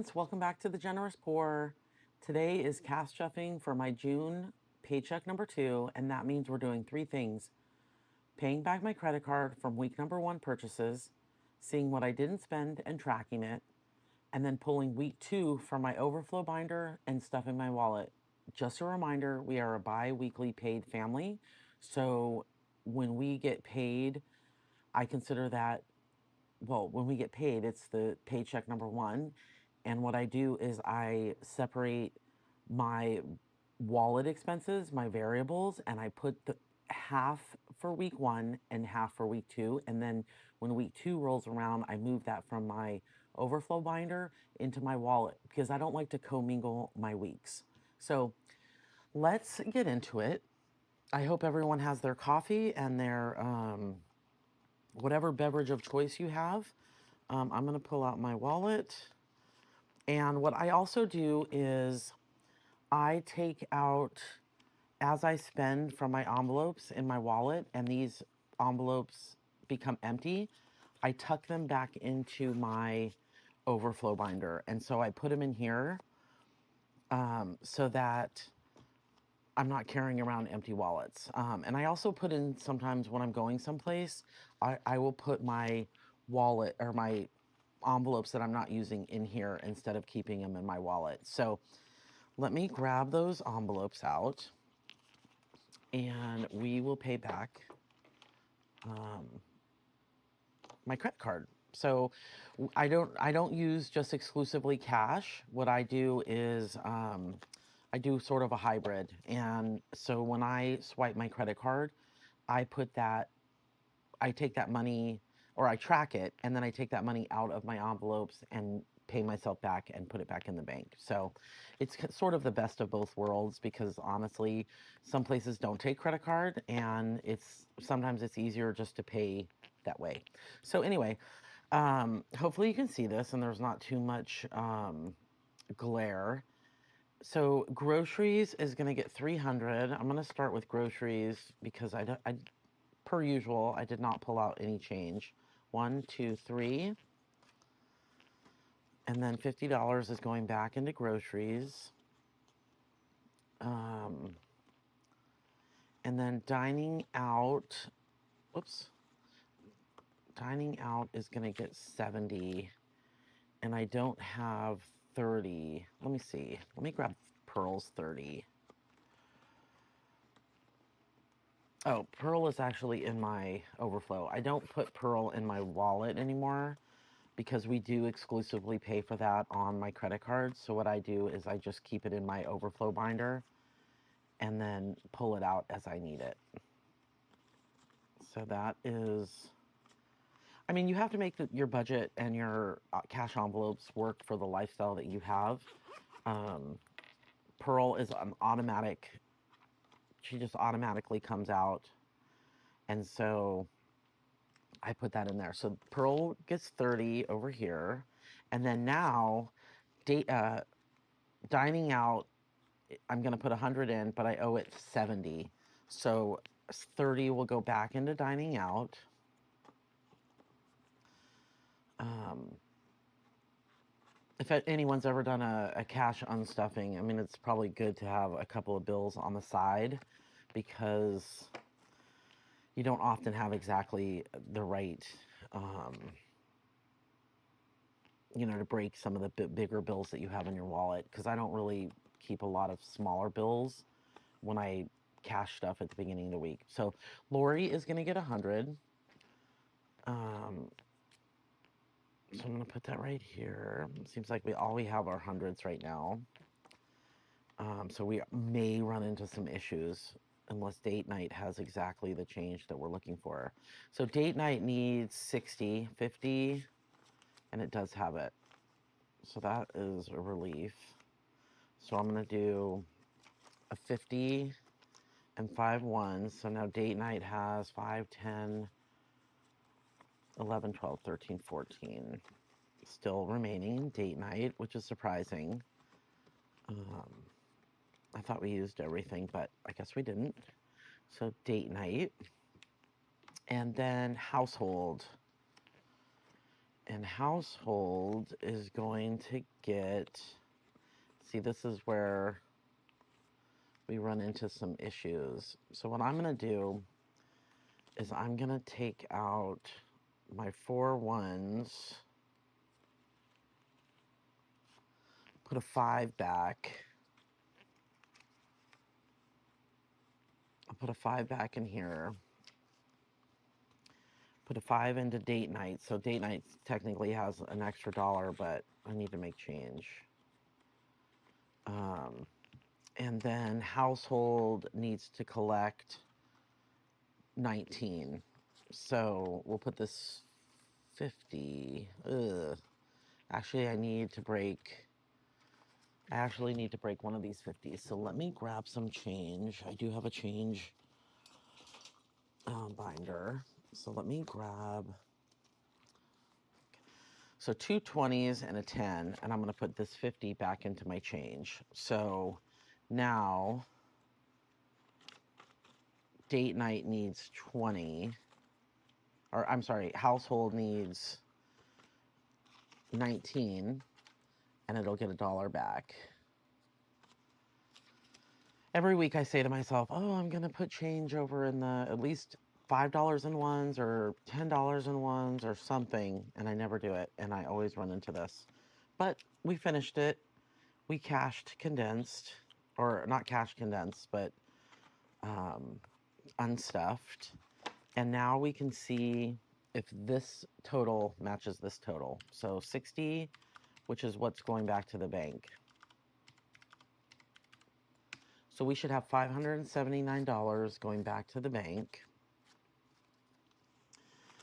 friends, welcome back to the Generous Poor. Today is cash stuffing for my June paycheck number 2, and that means we're doing 3 things: paying back my credit card from week number 1 purchases, seeing what I didn't spend and tracking it, and then pulling week 2 from my overflow binder and stuffing my wallet. Just a reminder, we are a bi-weekly paid family, so when we get paid, I consider that, well, when we get paid, it's the paycheck number 1. And what I do is I separate my wallet expenses, my variables, and I put the half for week 1 and half for week 2. And then when week 2 rolls around, I move that from my overflow binder into my wallet because I don't like to commingle my weeks. So let's get into it. I hope everyone has their coffee and their whatever beverage of choice you have. I'm going to pull out my wallet. And what I also do is I take out as I spend from my envelopes in my wallet, and these envelopes become empty, I tuck them back into my overflow binder. And so I put them in here so that I'm not carrying around empty wallets. And I also put in sometimes when I'm going someplace, I will put my wallet or my envelopes that I'm not using in here instead of keeping them in my wallet. So let me grab those envelopes out and we will pay back my credit card. So I don't use just exclusively cash. What I do is I do sort of a hybrid. And so when I swipe my credit card, I put that I take that money, or I track it, and then I take that money out of my envelopes and pay myself back and put it back in the bank. So it's sort of the best of both worlds because honestly, some places don't take credit card and sometimes it's easier just to pay that way. So anyway, hopefully you can see this and there's not too much glare. So groceries is going to get 300. I'm going to start with groceries because per usual, I did not pull out any change. 1, 2, 3. And then $50 is going back into groceries. And then dining out, whoops, dining out is going to get 70. And I don't have 30. Let me see. Let me grab Pearl's 30. Oh, Pearl is actually in my overflow. I don't put Pearl in my wallet anymore because we do exclusively pay for that on my credit card. So what I do is I just keep it in my overflow binder and then pull it out as I need it. So that is, I mean, you have to make your budget and your cash envelopes work for the lifestyle that you have. Pearl is an automatic, she just automatically comes out. And so I put that in there. So Pearl gets 30 over here. And then now, dining out, I'm going to put 100 in, but I owe it 70. So 30 will go back into dining out. If anyone's ever done a cash unstuffing, I mean, it's probably good to have a couple of bills on the side because you don't often have exactly the right, to break some of the bigger bills that you have in your wallet. Because I don't really keep a lot of smaller bills when I cash stuff at the beginning of the week. So Lori is going to get 100. So I'm going to put that right here. It seems like we have our hundreds right now. So we may run into some issues unless date night has exactly the change that we're looking for. So date night needs 60, 50, and it does have it. So that is a relief. So I'm going to do a 50 and 5 ones. So now date night has 5, 10, 11, 12, 13, 14. Still remaining in date night, which is surprising. I thought we used everything, but I guess we didn't. So date night. And then household And household is going to get, see, this is where we run into some issues. So what I'm going to do is I'm going to take out my 4 ones, put a 5 back. I'll put a 5 back in here. Put a 5 into date night. So date night technically has an extra dollar, but I need to make change. And then household needs to collect 19. So we'll put this 50. Ugh. Actually, I actually need to break one of these 50s. So let me grab some change. I do have a change binder. So let me grab, so 2 20s and a 10, and I'm going to put this 50 back into my change. So now date night needs 20, or I'm sorry, household needs 19, and it'll get $1 back. Every week I say to myself, oh, I'm going to put change over in the at least $5 in ones or $10 in ones or something, and I never do it, and I always run into this. But we finished it. We cashed condensed, or not cash condensed, but unstuffed. And now we can see if this total matches this total. So 60, which is what's going back to the bank. So we should have $579 going back to the bank.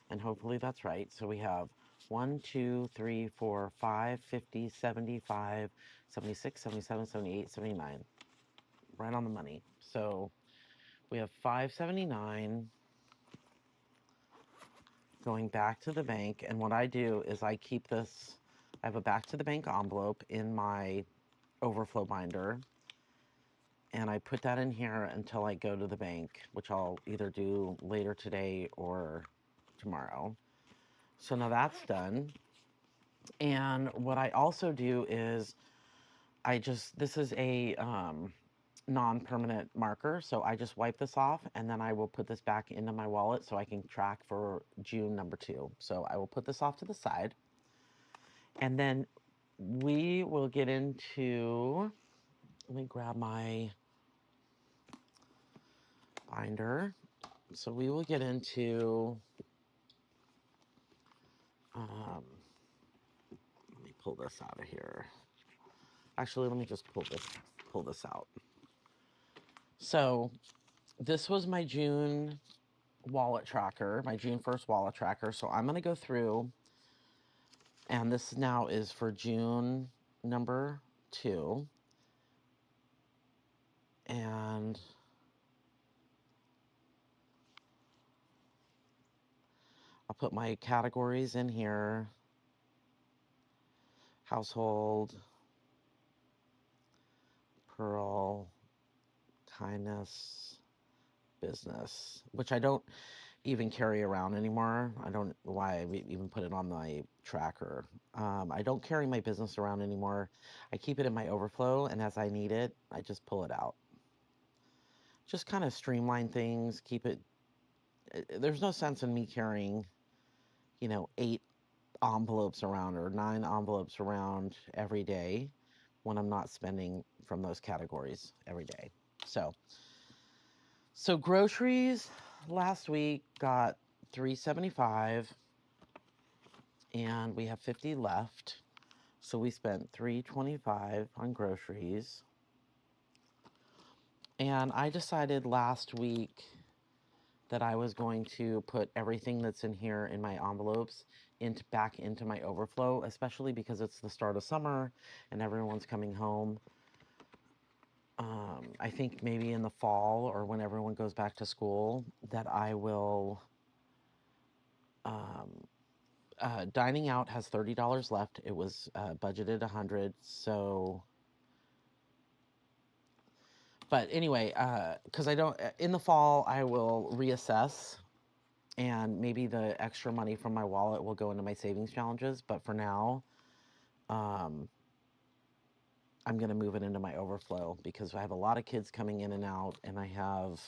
And hopefully that's right. So we have 1, 2, 3, 4, 5, 50, 75, 76, 77, 78, 79. Right on the money. So we have 579 going back to the bank. And what I do is I keep this, I have a back to the bank envelope in my Overflow binder. And I put that in here until I go to the bank, which I'll either do later today or tomorrow. So now that's done. And what I also do is this is a non-permanent marker. So I just wipe this off and then I will put this back into my wallet so I can track for June number 2. So I will put this off to the side. And then we will get into, let me grab my binder. So we will get into, let me pull this out of here. Actually, let me just pull this out. So this was my June wallet tracker, my June 1st wallet tracker. So I'm going to go through, and this now is for June number 2. And I'll put my categories in here. Household, Pearl, kindness, business, which I don't even carry around anymore. I don't know why I even put it on my tracker. I don't carry my business around anymore. I keep it in my Overflow, and as I need it, I just pull it out. Just kind of streamline things, keep it. There's no sense in me carrying, 8 envelopes around or 9 envelopes around every day when I'm not spending from those categories every day. So groceries last week got $375 and we have 50 left. So we spent $325 on groceries. And I decided last week that I was going to put everything that's in here in my envelopes back into my Overflow, especially because it's the start of summer and everyone's coming home. I think maybe in the fall or when everyone goes back to school that I will, dining out has $30 left. It was budgeted $100, so, but anyway, because I don't, in the fall, I will reassess And maybe the extra money from my wallet will go into my savings challenges. But for now, I'm going to move it into my overflow because I have a lot of kids coming in and out, and I have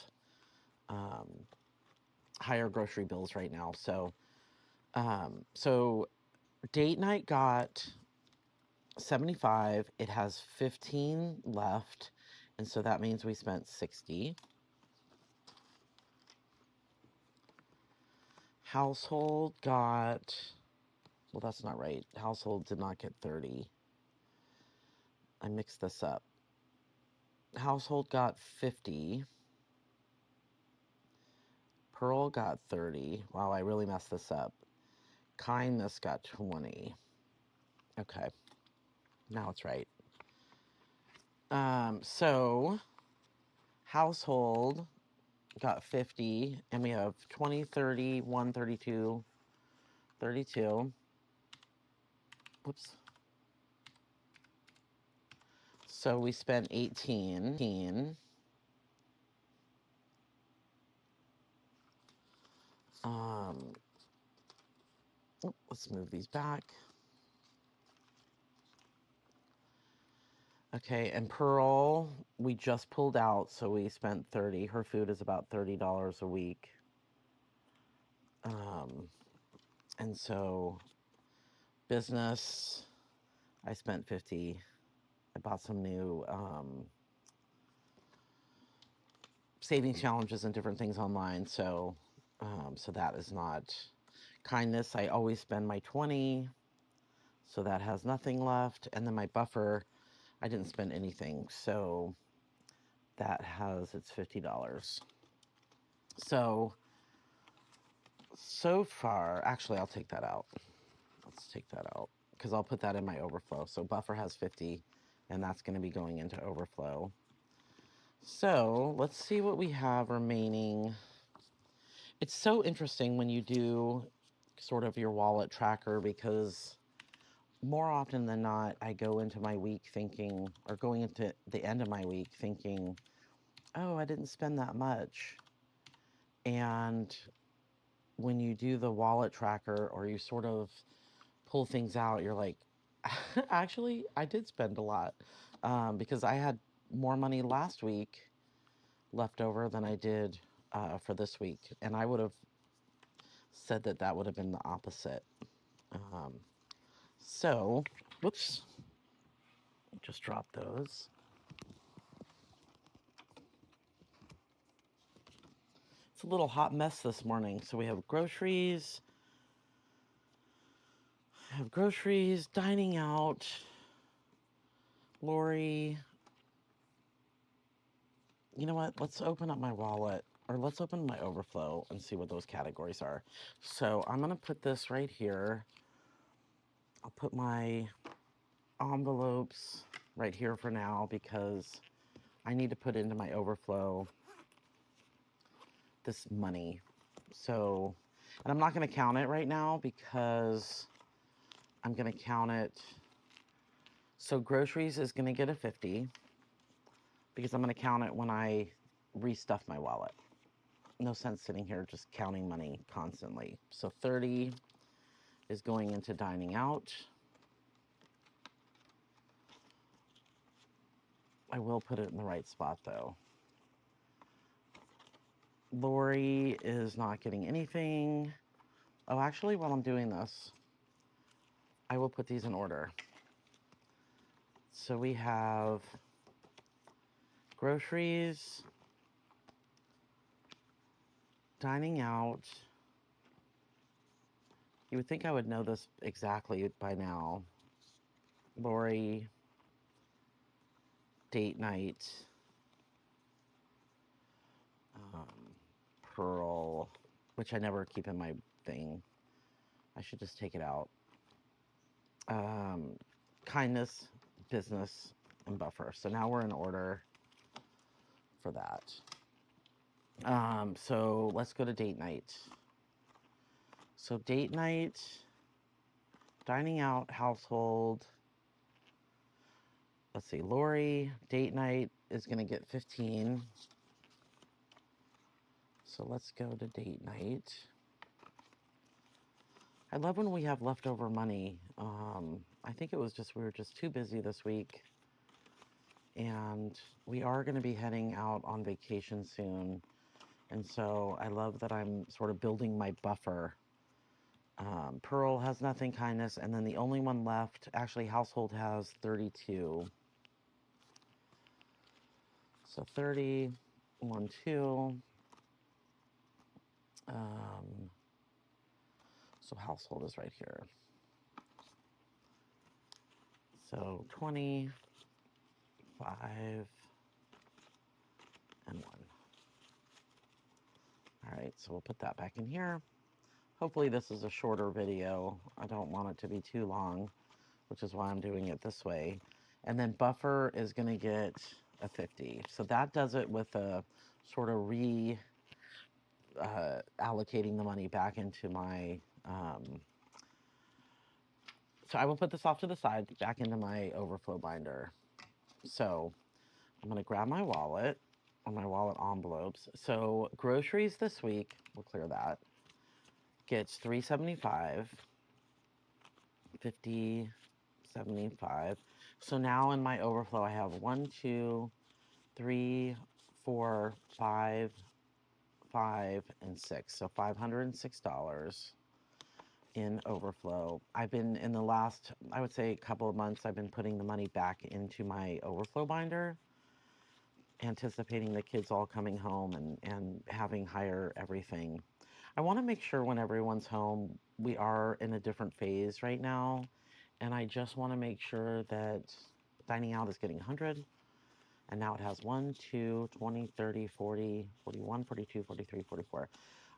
higher grocery bills right now. So date night got 75. It has 15 left, and so that means we spent 60. Household got, well, that's not right. Household did not get 30. I mixed this up. Household got 50. Pearl got 30. Wow, I really messed this up. Kindness got 20. Okay, now it's right. So household got 50, and we have 20, 30, 1, 32, 32. Whoops. So we spent 18. Let's move these back. Okay, and Pearl, we just pulled out, so we spent 30. Her food is about $30 a week. And so business, I spent 50. I bought some new savings challenges and different things online, so that is not. Kindness, I always spend my 20, so that has nothing left. And then my buffer, I didn't spend anything, so that has its $50. So far, actually, I'll take that out. Let's take that out because I'll put that in my overflow. So buffer has 50, and that's going to be going into overflow. So let's see what we have remaining. It's so interesting when you do sort of your wallet tracker because more often than not, I go into my week thinking, or going into the end of my week thinking, oh, I didn't spend that much. And when you do the wallet tracker or you sort of pull things out, you're like, actually, I did spend a lot because I had more money last week left over than I did for this week. And I would have said that that would have been the opposite. So, whoops, just dropped those. It's a little hot mess this morning. So we have groceries, dining out, Lori. You know what? Let's open up my wallet, or let's open my overflow and see what those categories are. So I'm gonna put this right here. I'll put my envelopes right here for now because I need to put into my overflow this money. So, and I'm not gonna count it right now because I'm gonna count it. So groceries is gonna get a 50 because I'm gonna count it when I restuff my wallet. No sense sitting here just counting money constantly. So 30 is going into dining out. I will put it in the right spot though. Lori is not getting anything. Oh, actually, while I'm doing this, I will put these in order. So we have groceries, dining out. You would think I would know this exactly by now. Lori, date night, Pearl, which I never keep in my thing. I should just take it out. Kindness, business, and buffer. So now we're in order for that. So let's go to date night. So date night, dining out, household. Let's see, Lori, date night is gonna get 15. So let's go to date night. I love when we have leftover money. I think it was just, we were just too busy this week. And we are going to be heading out on vacation soon. And so I love that I'm sort of building my buffer. Pearl has nothing, kindness, and then the only one left, actually, household has 32. So 30, 1, 2. So household is right here. So 20, 5, and 1. All right, so we'll put that back in here. Hopefully this is a shorter video. I don't want it to be too long, which is why I'm doing it this way. And then buffer is going to get a 50. So that does it with a sort of allocating the money back into my, so I will put this off to the side, back into my overflow binder. So I'm going to grab my wallet, or my wallet envelopes. So groceries this week, we'll clear that, gets $3.75, 50, 75. So now in my overflow, I have 1, 2, 3, 4, 5, 5, and 6. So $506 in overflow. I've been in the last, I would say, couple of months, I've been putting the money back into my overflow binder, anticipating the kids all coming home and having higher everything. I want to make sure when everyone's home, we are in a different phase right now. And I just want to make sure that dining out is getting 100. And now it has 1, 2, 20, 30, 40, 41, 42, 43, 44.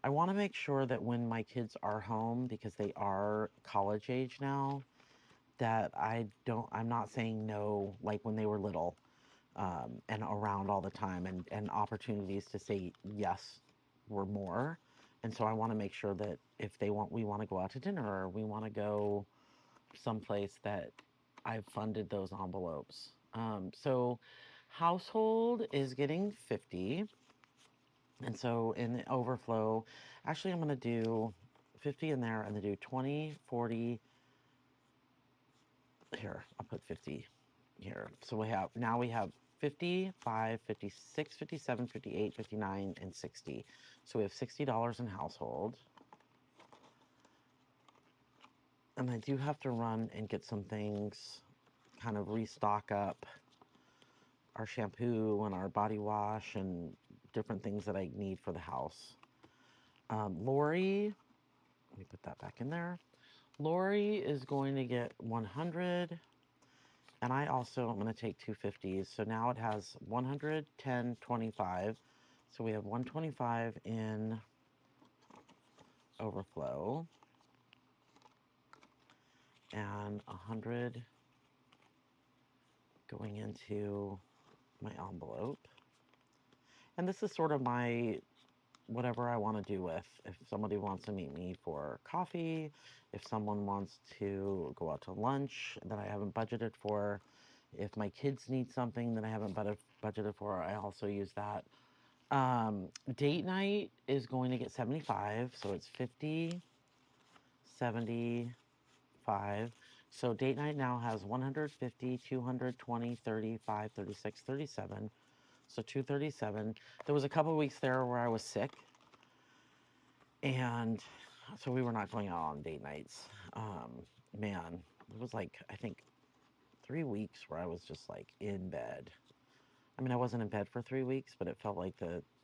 I want to make sure that when my kids are home, because they are college age now, that I'm not saying no like when they were little, and around all the time, and opportunities to say yes were more. And so I want to make sure that if we want to go out to dinner, or we want to go someplace, that I've funded those envelopes. So household is getting 50. And so in the overflow, actually I'm going to do 50 in there, and then do 20, 40. Here, I'll put 50 here. So now we have 55, 56, 57, 58, 59, and 60. So we have $60 in household. And I do have to run and get some things, kind of restock up our shampoo and our body wash and different things that I need for the house. Lori, let me put that back in there. Lori is going to get 100, and I also am going to take 250s. So now it has 100, 10, 25. So we have 125 in overflow, and 100 going into my envelope. And this is sort of my whatever I want to do with. If somebody wants to meet me for coffee, if someone wants to go out to lunch that I haven't budgeted for, if my kids need something that I haven't budgeted for, I also use that. Date night is going to get 75, so it's 50, 75. So date night now has 150, 220, 35, 36, 37. So 237. There was a couple of weeks there where I was sick, and so we were not going out on date nights. Man, it was like, I think 3 weeks where I was just like in bed. I mean, I wasn't in bed for 3 weeks, but it felt like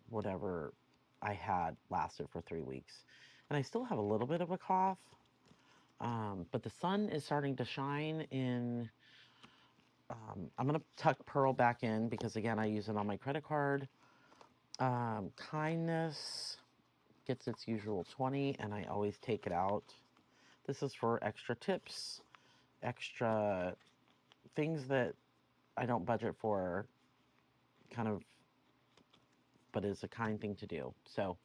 whatever I had lasted for 3 weeks. And I still have a little bit of a cough, but the sun is starting to shine in. I'm going to tuck Pearl back in because, again, I use it on my credit card. Kindness gets its usual 20, and I always take it out. This is for extra tips, extra things that I don't budget for, kind of, but is a kind thing to do. So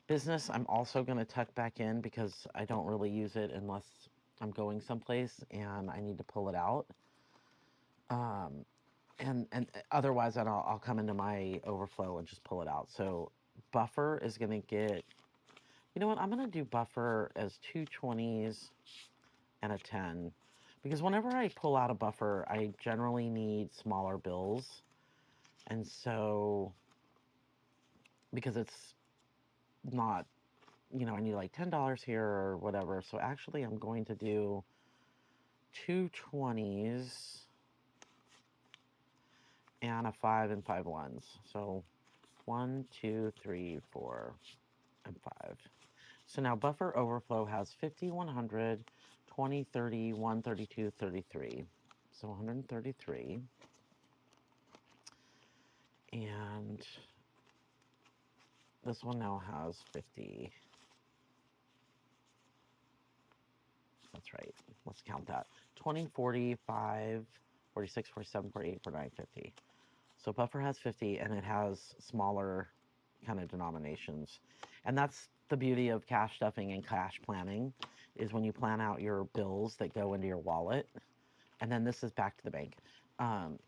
business, I'm also going to tuck back in because I don't really use it unless I'm going someplace and I need to pull it out. And otherwise, I'll come into my overflow and just pull it out. So buffer is going to get You know what? I'm going to do buffer as two 20s and a 10 because whenever I pull out a buffer, I generally need smaller bills. And so, because it's not, I need like $10 here or whatever. So actually, I'm going to do two 20s and a 5 and 5 ones. So 1, 2, 3, 4, and 5. So now buffer overflow has 50, 100, 20, 30, 132, 33. So 133. And this one now has 50. That's right. Let's count that. 20, 45, 46, 47, 48, 49, 50. So buffer has 50 and it has smaller kind of denominations. And that's the beauty of cash stuffing and cash planning is when you plan out your bills that go into your wallet. And then this is back to the bank.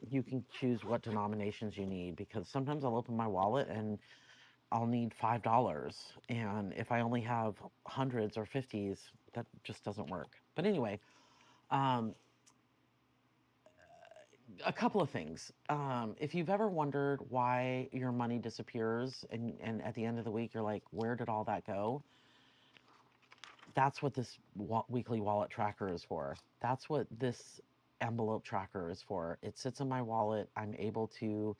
You can choose what denominations you need because sometimes I'll open my wallet and I'll need $5. And if I only have hundreds or 50s, that just doesn't work. But anyway, um, a couple of things. If you've ever wondered why your money disappears and at the end of the week, you're like, where did all that go? That's what this weekly wallet tracker is for. That's what this envelope tracker is for. It sits in my wallet. I'm able to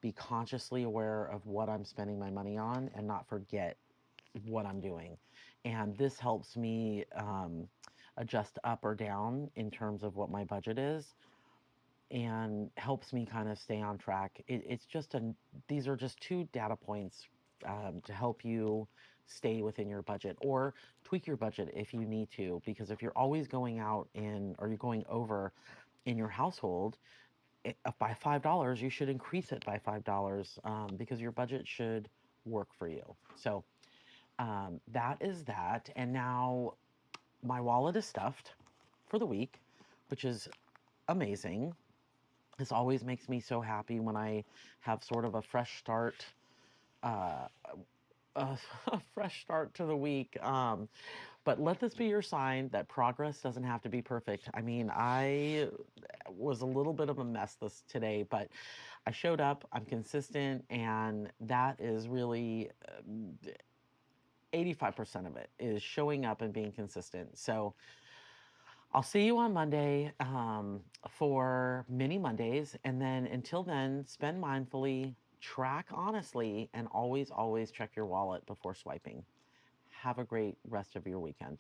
be consciously aware of what I'm spending my money on and not forget what I'm doing. And this helps me adjust up or down in terms of what my budget is and helps me kind of stay on track. It's just these are just two data points to help you stay within your budget or tweak your budget if you need to. Because if you're always going out in or you're going over in your household by $5, you should increase it by $5 because your budget should work for you. So that is that. And now my wallet is stuffed for the week, which is amazing. This always makes me so happy when I have sort of a fresh start, uh, a, a fresh start to the week. But let this be your sign that progress doesn't have to be perfect. I mean, I was a little bit of a mess today, but I showed up. I'm consistent, and that is really 85% of it is showing up and being consistent. So I'll see you on Monday for mini Mondays. And then until then, spend mindfully, track honestly, and always, always check your wallet before swiping. Have a great rest of your weekend.